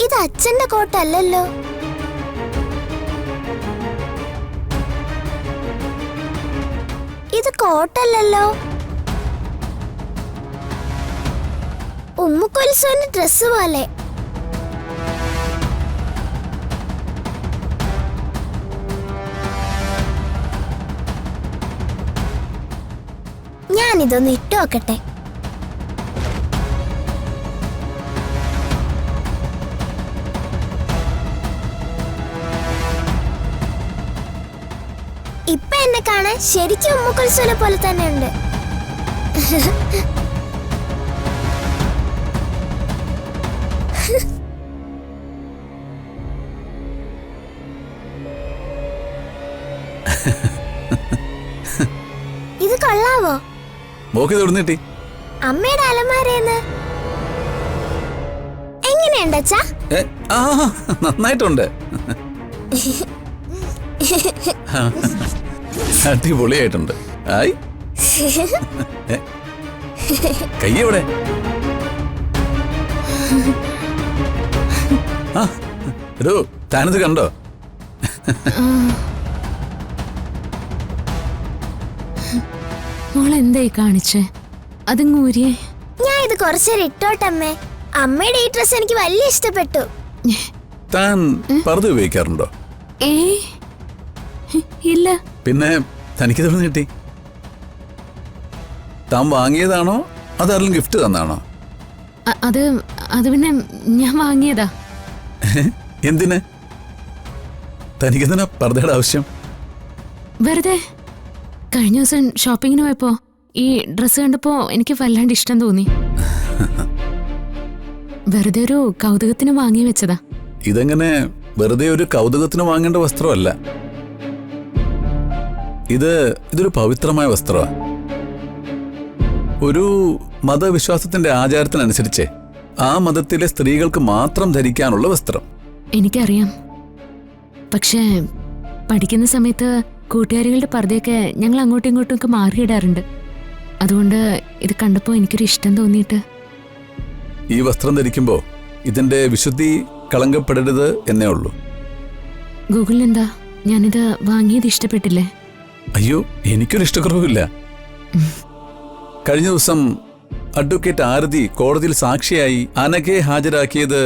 ഇത് അച്ഛന്റെ കോട്ടല്ലല്ലോ. ഇത് കോട്ടല്ലല്ലോ. ഉമ്മുക്കുൽസുവിന്റെ ഡ്രസ് പോലെ. ഞാനിതൊന്ന് ഇട്ടു നോക്കട്ടെ. ഇപ്പൊ എന്നെ കാണാൻ ശരിക്കും ഉമ്മുക്കുൽസുവിനെ പോലെ തന്നെ ഉണ്ട്. ഇത് കൊള്ളാവോ? അമ്മയുടെ അലമാരേന്ന്. എങ്ങനെയുണ്ട് അച്ഛാ? നന്നായിട്ടുണ്ട്. അടിപൊളിയായിട്ടുണ്ട്. കയ്യെവിടെ? എടോ, താനത് കണ്ടോ? മോളെന്തായി കാണിച്ചേ? അതങ്ങൂരിയേ. ഞാൻ ഇത് കുറച്ചേരം ഇട്ടോട്ടമ്മേ. അമ്മയുടെ ഈ ഡ്രസ് എനിക്ക് വലിയ ഇഷ്ടപ്പെട്ടു. താൻ പർദ്ദ ഉപയോഗിക്കാറുണ്ടോ? ഇല്ല. പിന്നെ തനിക്കിത് കിട്ടി? താൻ വാങ്ങിയതാണോ അതാരെങ്കിലും ഗിഫ്റ്റ് തന്നാണോ? അത് പിന്നെ ഞാൻ വാങ്ങിയതാ. എന്തിന്? തനിക്കെന്തിനാ പർദ്ദയുടെ ആവശ്യം? വെറുതെ കഴിഞ്ഞ ദിവസം ഷോപ്പിങ്ങിന് പോയപ്പോ ഈ ഡ്രസ്സ് കണ്ടപ്പോ എനിക്ക് വല്ലാണ്ട് ഇഷ്ടം തോന്നി. വെറുതെ ഒരു കൗതുകത്തിന് വാങ്ങി വെച്ചതാ. ഇതെങ്ങനെ വെറുതെ ഒരു കൗതുകത്തിന് വാങ്ങേണ്ട വസ്ത്രമല്ല. ഇതൊരു പവിത്രമായ വസ്ത്രമാണ്. ഒരു മതവിശ്വാസത്തിന്റെ ആചാരത്തിനനുസരിച്ച് ആ മതത്തിലെ സ്ത്രീകൾക്ക് മാത്രം ധരിക്കാനുള്ള വസ്ത്രം. എനിക്കറിയാം. പക്ഷേ പഠിക്കുന്ന സമയത്ത് കൂട്ടുകാരികളുടെ പർദ്ദയൊക്കെ ഞങ്ങൾ അങ്ങോട്ടും ഇങ്ങോട്ടും ഒക്കെ മാറിയിടാറുണ്ട്. അതുകൊണ്ട് ഇത് കണ്ടപ്പോ എനിക്കൊരു ഇഷ്ടം തോന്നിയിട്ട്. ഈ വസ്ത്രം ധരിക്കുമ്പോ ഇതിന്റെ വിശുദ്ധി കളങ്കപ്പെടരുത് എന്നേ ഉള്ളൂ. ഗൂഗിളിൽ എന്താ ഞാനിത് വാങ്ങിയത് ഇഷ്ടപ്പെട്ടില്ലേ? അയ്യോ, എനിക്കൊരു ഇഷ്ടക്കുറവില്ല. കഴിഞ്ഞ ദിവസം അഡ്വക്കേറ്റ് ആരതി കോടതിയിൽ സാക്ഷിയായി അനഘയെ ഹാജരാക്കിയത്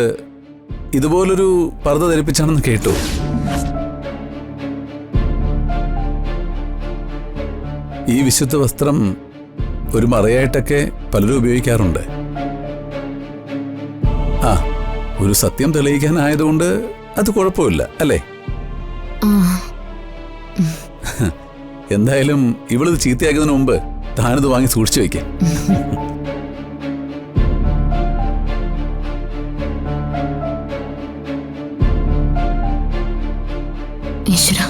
ഇതുപോലൊരു പർദ്ദ ധരിപ്പിച്ചാണെന്ന് കേട്ടു. ഈ വിശുദ്ധ വസ്ത്രം ഒരു മറയായിട്ടൊക്കെ പലരും ഉപയോഗിക്കാറുണ്ട്. ഒരു സത്യം തെളിയിക്കാനായതുകൊണ്ട് അത് കുഴപ്പമില്ല, അല്ലേ? എന്തായാലും ഇവളിത് ചീത്തയാക്കുന്നതിന് മുമ്പ് താനിത് വാങ്ങി സൂക്ഷിച്ചു വയ്ക്കാം. ഈശ്വര,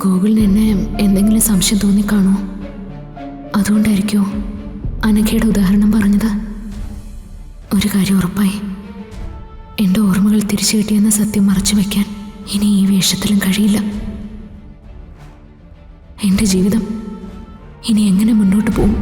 ഗൂഗിളിന് എന്നെ എന്തെങ്കിലും സംശയം തോന്നിക്കാണോ? അതുകൊണ്ടായിരിക്കോ അനഘയുടെ ഉദാഹരണം പറഞ്ഞത്? ഒരു കാര്യം ഉറപ്പായി, എൻ്റെ ഓർമ്മകൾ തിരിച്ചു കിട്ടിയെന്ന സത്യം മറച്ചു വയ്ക്കാൻ ഇനി ഈ വേഷത്തിലും കഴിയില്ല. എൻ്റെ ജീവിതം ഇനി എങ്ങനെ മുന്നോട്ട് പോകും?